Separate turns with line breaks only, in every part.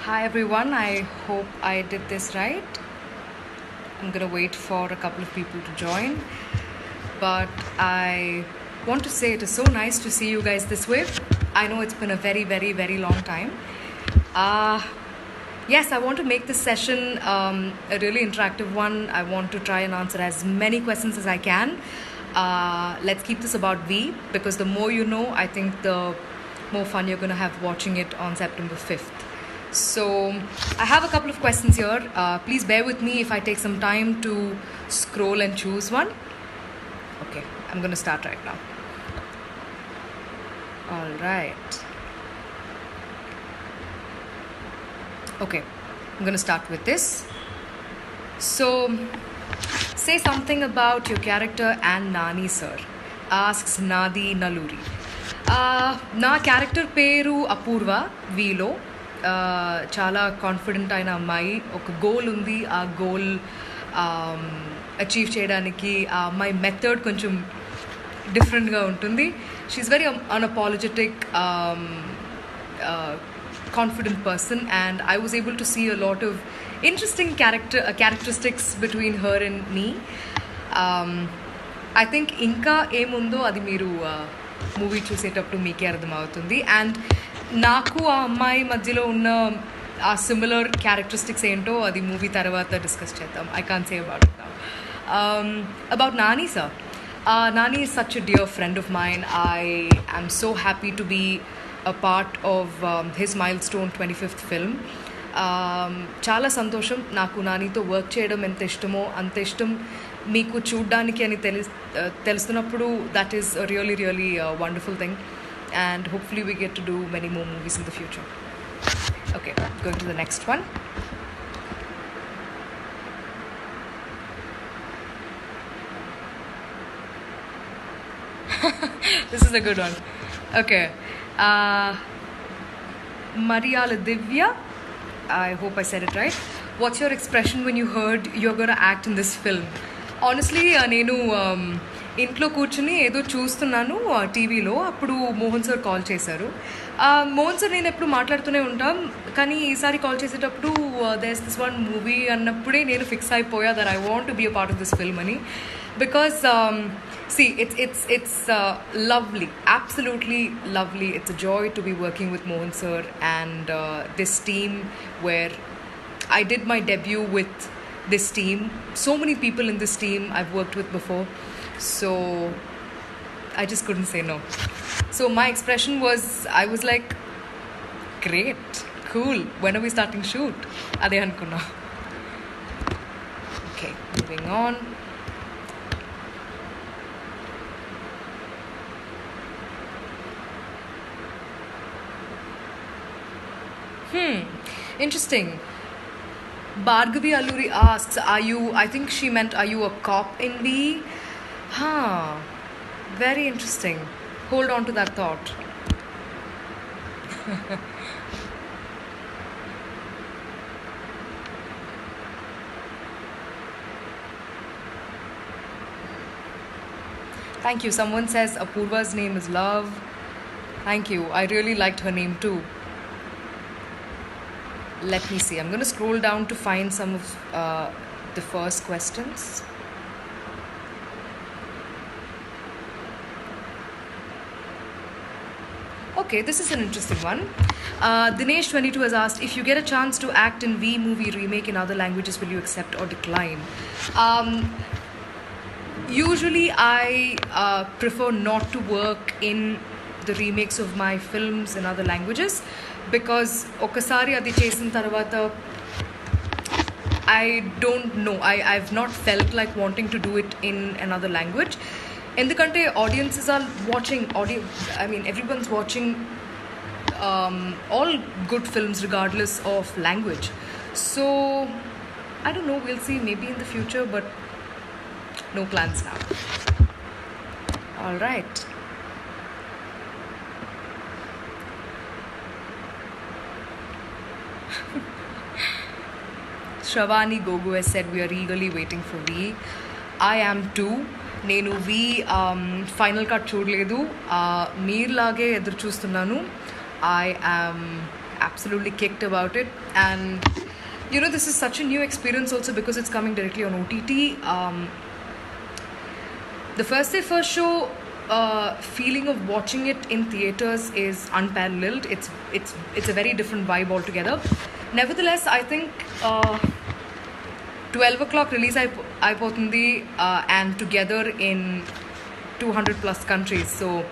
Hi everyone, I hope I did this right. I'm gonna wait for a couple of people to join, but I want to say it is so nice to see you guys this way. I know it's been a very long time. Yes, I want to make this session a really interactive one. I want to try and answer as many questions as I can. Let's keep this about V, because the more you know, I think the more fun you're going to have watching it on September 5th. So I have a couple of questions here. Please bear with me if I take some time to scroll and choose one. Okay, I'm going to start right now. All right. Okay, I'm going to start with this. So, say something about your character and Nani sir, asks Nadi Naluri. Na character peru Apurva Vilo. చాలా confident అయిన అమ్మాయి. ఒక goal ఉంది, ఆ goal achieve చేయడానికి ఆ అమ్మాయి method కొంచెం డిఫరెంట్గా ఉంటుంది. She's very unapologetic, confident person, and I was able to see a lot of interesting characteristics between her and me. I think ఇంకా ఏముందో అది మీరు మూవీ చూసేటప్పుడు మీకే అర్థమవుతుంది. అండ్ నాకు ఆ అమ్మాయి మధ్యలో ఉన్న ఆ సిమిలర్ క్యారెక్టరిస్టిక్స్ ఏంటో అది మూవీ తర్వాత డిస్కస్ చేద్దాం. I can't say about it now. About Nani sir, Nani is such a dear friend of mine. I am so happy to be a part of his milestone 25th film. చాలా సంతోషం. నాకు నానితో work చేయడం ఎంత ఇష్టమో అంత ఇష్టం మీకు చూడ్డానికి అని తెలుస్తున్నప్పుడు that is really wonderful thing, and hopefully we get to do many more movies in the future. Okay, going to the next one. This is a good one. Okay. Mariyala Divya, I hope I said it right. What's your expression when you heard you're going to act in this film? Honestly, నేను ఇంట్లో కూర్చుని ఏదో చూస్తున్నాను టీవీలో, అప్పుడు Mohan sir call చేశారు. Mohan sir నేను ఎప్పుడు మాట్లాడుతూనే ఉంటాం, కానీ ఈసారి కాల్ చేసేటప్పుడు there is this one movie అన్నప్పుడే నేను ఫిక్స్ అయిపోయా that I want to be a part of this film అని. Because see, it's lovely, absolutely lovely. It's a joy to be working with Mohan sir and this team, where I did my debut with this team. So many people in this team I've worked with before, so I just couldn't say no. So my expression was, I was like, great, cool, when are we starting shoot? Ade anukunna. Okay, moving on. Interesting. Bhargavi Alluri asks, I think she meant, are you a cop in V? Very interesting. Hold on to that thought. Thank you. Someone says Apurva's name is Love. Thank you. I really liked her name too. Let me see. I'm going to scroll down to find some of the first questions. Okay, this is an interesting one. Dinesh22 has asked, if you get a chance to act in V movie remake in other languages, will you accept or decline? Usually I prefer not to work in the remakes of my films in other languages, because ఒకసారి అది చేసిన తర్వాత I don't know, I've not felt like wanting to do it in another language. ఎందుకంటే audiences are watching, everyone's watching all good films regardless of language. So I don't know, we'll see, maybe in the future, but no plans now. All right. Shravani Gogu has said, we are eagerly waiting for V. I am too. నేను వి final cut చూడలేదు, మీరులాగే ఎదురు చూస్తున్నాను. I am absolutely kicked about it. And this is such a new experience also because it's coming directly on OTT. The first day first show feeling of watching it in theaters is unparalleled. It's a very different vibe altogether. Nevertheless, I think 12 o'clock release అయిపోతుంది and together in 200 plus countries. So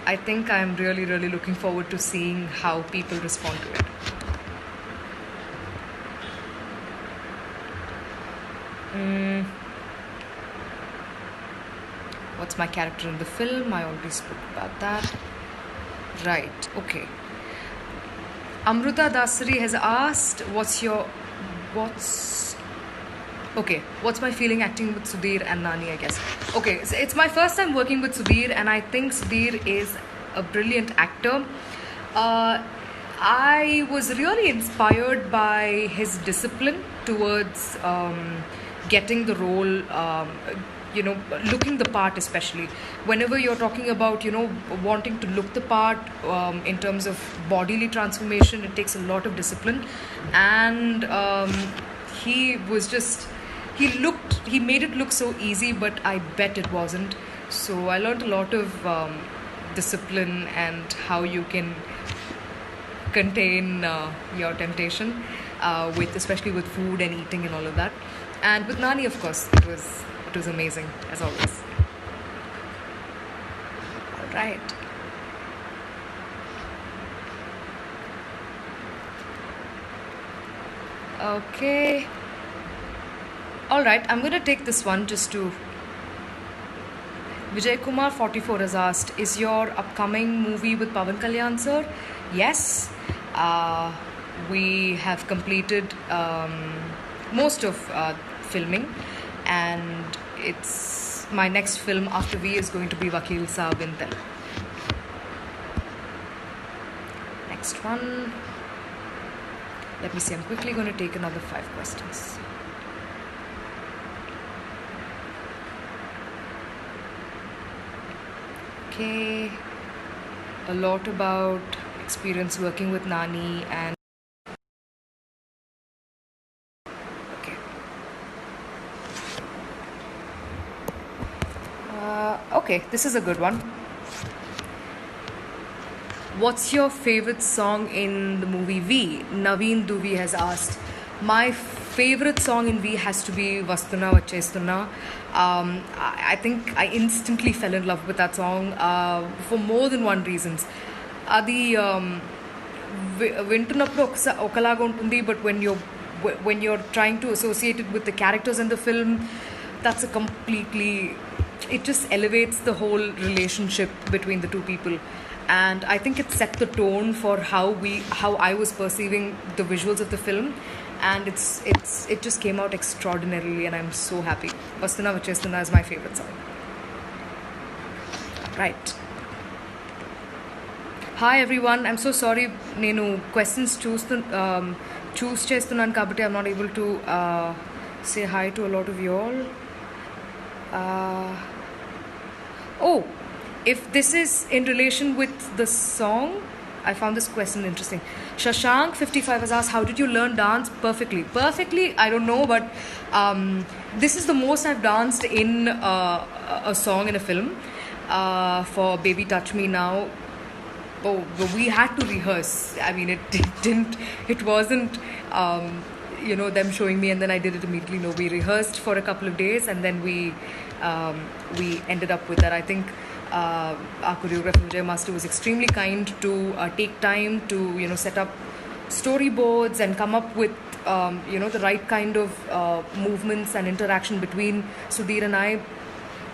I think I'm really, really looking forward to seeing how people respond to it. What's my character in the film? I already spoke about that. Right, okay. Amruta Dasari has asked, what's my feeling acting with Sudheer and Nani, I guess. Okay, so it's my first time working with Sudheer, and I think Sudheer is a brilliant actor. I was really inspired by his discipline towards getting the role, looking the part, especially. Whenever you're talking about, wanting to look the part in terms of bodily transformation, it takes a lot of discipline. And he made it look so easy, but I bet it wasn't. So I learned a lot of discipline and how you can contain your temptation, especially with food and eating and all of that. And with Nani, of course, it was amazing, as always. All right. Okay. All right, I'm going to take this one just to... Vijay Kumar 44 has asked, is your upcoming movie with Pawan Kalyan, sir? Yes. We have completed most of filming, and it's my next film after V is going to be Vakeel Saab in Telugu. Next one. Let me see, I'm quickly going to take another 5 questions. Okay. A lot about experience working with Nani and... Okay, this is a good one. What's your favorite song in the movie V? Naveen Duvi has asked. My favorite song in V has to be Vastuna Vachestunna. I think I instantly fell in love with that song for more than one reasons. Adi వింటున్నప్పుడు ఒకలాగా ఉంటుంది, but when you're trying to associate it with the characters in the film, that's a completely... It just elevates the whole relationship between the two people. And I think it set the tone for how I was perceiving the visuals of the film, and it just came out extraordinarily, and I'm so happy. Vastuna Vachestunna is my favorite song. Right. Hi everyone, I'm so sorry. Nenu questions choose chestunnanu kabatti I'm not able to say hi to a lot of you all. If this is in relation with the song, I found this question interesting. Shashank 55 has asked, how did you learn dance perfectly? I don't know, but this is the most I've danced in a song in a film. For Baby Touch Me Now, we had to rehearse. I mean, it wasn't them showing me and then I did it immediately. No, we rehearsed for a couple of days, and then we ended up with that. I think our choreographer Vijay Master was extremely kind to take time to set up storyboards and come up with the right kind of movements and interaction between Sudheer and I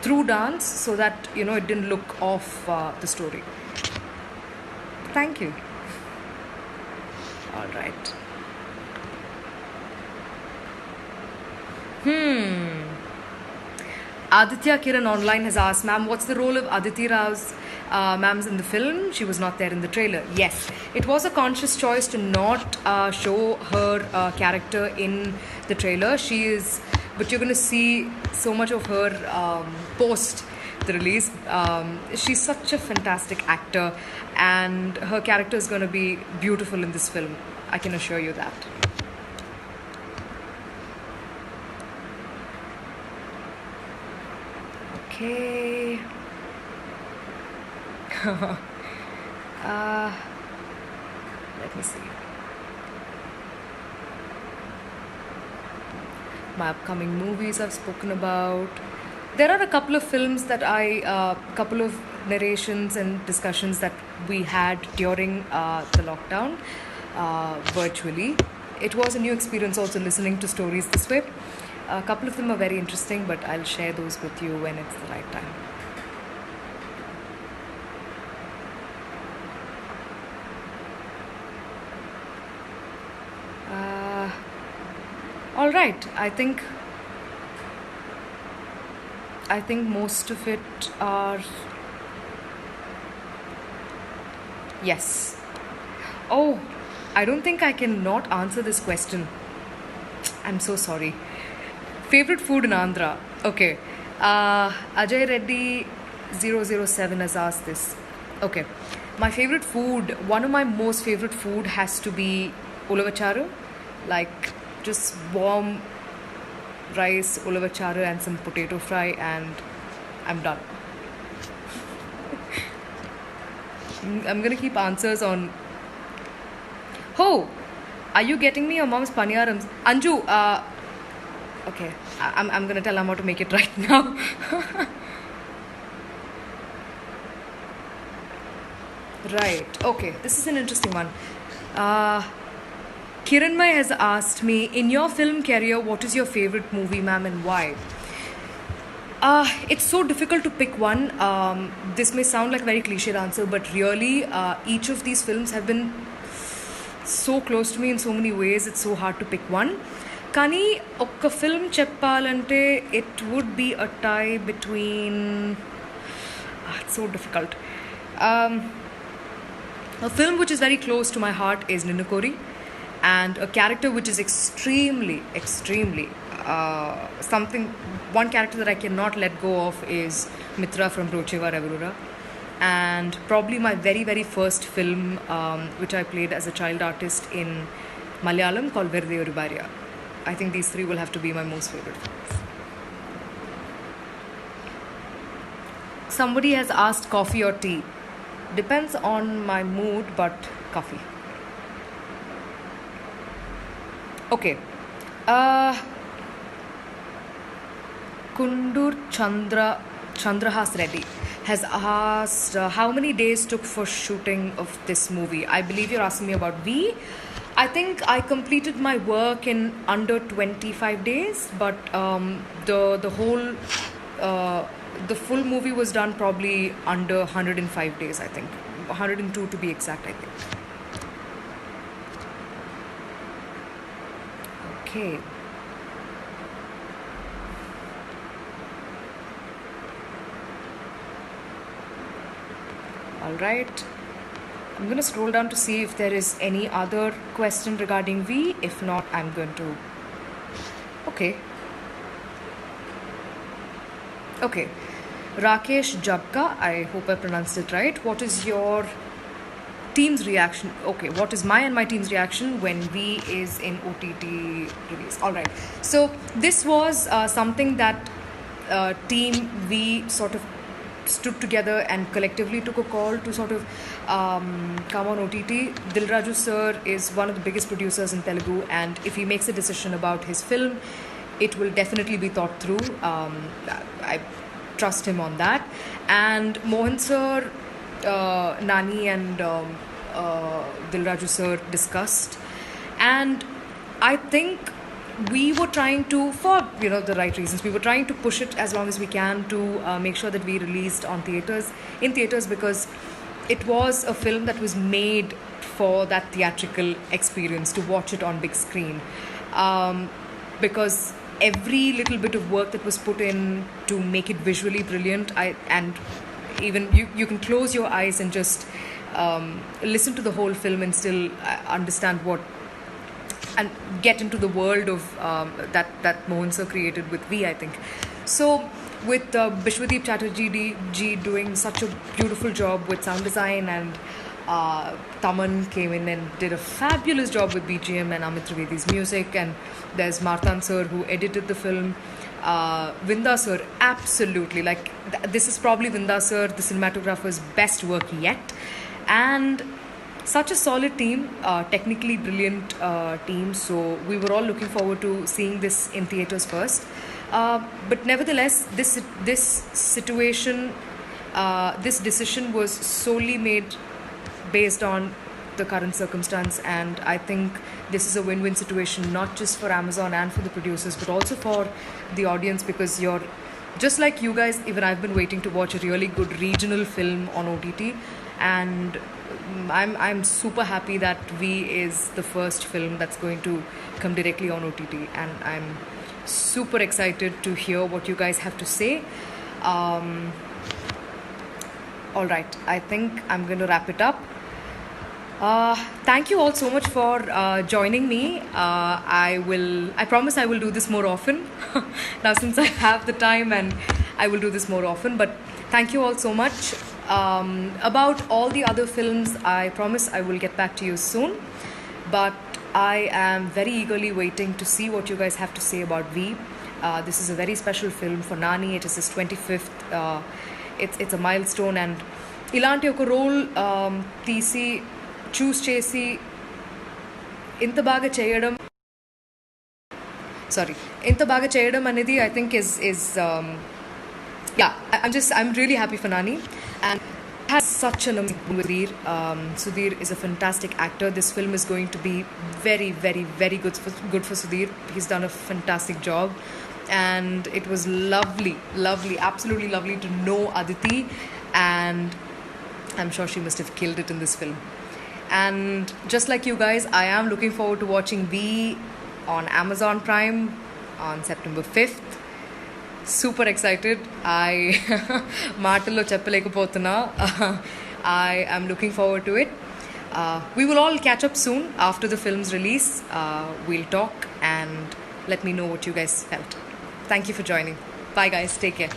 through dance, so that it didn't look off the story. Thank you. All right. Aditya Kiran online has asked, ma'am, what's the role of Aditi Rao's ma'am's in the film? She was not there in the trailer. Yes, it was a conscious choice to not show her character in the trailer. But you're going to see so much of her post the release. She's such a fantastic actor, and her character is going to be beautiful in this film. I can assure you that. Okay. Let me see. My upcoming movies I've spoken about. There are a couple of films that couple of narrations and discussions that we had during the lockdown virtually. It was a new experience also listening to stories this way. A couple of them are very interesting, but I'll share those with you when it's the right time. All right, I think most of it are yes. Oh, I don't think I can not answer this question. I'm so sorry. Favorite food in Andhra? Okay. Ajay Reddy 007 has asked this. Okay. My favorite food, one of my most favorite food has to be ulavacharu. Like just warm rice, ulavacharu and some potato fry and I'm done. I'm gonna keep answers on. Oh, are you getting me your mom's paniyarams? Anju, okay, I'm gonna tell Amma to make it right now. Right, okay, this is an interesting one. Kiranmay has asked me, in your film career, what is your favorite movie, ma'am, and why? It's so difficult to pick one. This may sound like a very cliched answer, but really, each of these films have been so close to me in so many ways. It's so hard to pick one. Kani oka film cheppalante, it would be a tie between. It's so difficult. A film which is very close to my heart is Ninukori, and a character which is extremely one character that I cannot let go of is Mitra from Rocheva Revarura. And probably my very, very first film, which I played as a child artist in Malayalam, called Verde Oribaria. I think these three will have to be my most favorite films. Somebody has asked coffee or tea. Depends on my mood, but coffee. Okay. Kundur Chandrahas Reddy has asked how many days took for shooting of this movie. I believe you're asking me about V. I think I completed my work in under 25 days, but the full movie was done probably under 105 days, I think. 102 to be exact, I think. Okay. All right. I'm going to scroll down to see if there is any other question regarding V. If not, I'm going to. Okay. Okay. Rakesh Jabka, I hope I pronounced it right. What is your team's reaction? Okay, what is my and my team's reaction when V is in OTT release? All right. So this was something that Team V sort of stood together and collectively took a call to sort of come on OTT. Dilraju sir is one of the biggest producers in Telugu, and if he makes a decision about his film, it will definitely be thought through. I trust him on that. And Mohan sir, Nani and Dilraju sir discussed, and I think we were trying to, for the right reasons, we were trying to push it as long as we can to make sure that we released in theaters, because it was a film that was made for that theatrical experience, to watch it on big screen, because every little bit of work that was put in to make it visually brilliant, and even you can close your eyes and just listen to the whole film and still understand what and get into the world of that Mohan sir created with V, I think. So with Bishwadeep Chatterjee ji doing such a beautiful job with sound design, and Taman came in and did a fabulous job with BGM and Amit Trivedi's music, and there's Martan sir who edited the film. Vinda sir, absolutely, like this is probably Vinda sir, the cinematographer's best work yet, and such a solid team, technically brilliant team. So we were all looking forward to seeing this in theaters first. But nevertheless, this situation, this decision was solely made based on the current circumstance, and I think this is a win-win situation, not just for Amazon and for the producers, but also for the audience, because you're just like you guys. Even I've been waiting to watch a really good regional film on OTT, and I'm super happy that V is the first film that's going to come directly on OTT, and I'm super excited to hear what you guys have to say. All right, I think I'm going to wrap it up. Thank you all so much for joining me. I promise I will do this more often now, since I have the time, and I will do this more often. But thank you all so much. About all the other films, I promise I will get back to you soon. But I am very eagerly waiting to see what you guys have to say about V. This is a very special film for Nani. It is his 25th. It's a milestone, and ilanti oka role తీసి చూస్ చేసి ఇంత బాగా చేయడం అనేది I think is I'm really happy for Nani, and has such an amazing with Sudheer. Sudheer is a fantastic actor. This film is going to be very, very, very good for Sudheer. He's done a fantastic job, and it was lovely, absolutely lovely to know Aditi, and I'm sure she must have killed it in this film. And just like you guys, I am looking forward to watching V on Amazon Prime on September 5th. Super excited. మాటల్లో చెప్పలేకపోతున్నా. I am looking forward to it. We will all catch up soon after the film's release. We'll talk and let me know what you guys felt. Thank you for joining. Bye guys. Take care.